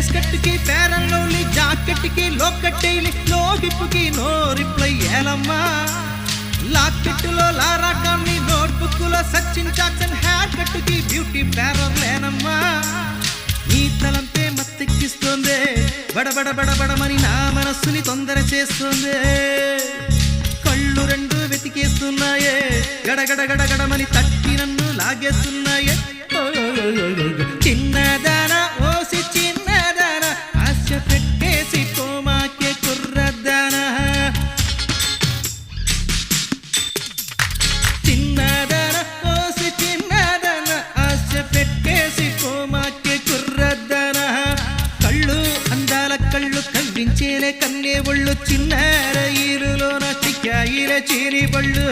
face కట్టుకి fair and lovely జాకెట్కి లోకట్టేలి లో హిప్కి నో రిప్లై ఏలమ్మా లాకెట్టులో లారాకాన్ని నోట్బుక్లో సచిన్ జాక్సన్ హెయిర్ కట్టుకి బ్యూటీ ప్యారర్ లేనమ్మా నీ తలంపే మత్తెక్కిస్తోందే బడబడ బడబడమని నా మనస్సుని తొందర చేస్తోందే కళ్ళు రెండు వెతికేస్తున్నాయే గడగడ గడగడమని తట్టి నన్ను లాగేస్తున్నాయే చిన్నదానా ఓసి చిన్నదానా ఆశ పెట్టేసి కోమాకే కుర్రదానా చిన్నదానా ఓసి చిన్నదానా ఆశ పెట్టేసి కోమాకే కుర్రదానా కళ్ళు అందాల కళ్ళు కవ్వించేలే కన్నే ఒళ్ళు చిన్నార ఈరులోన చిక్కాయిల చీరి పళ్ళు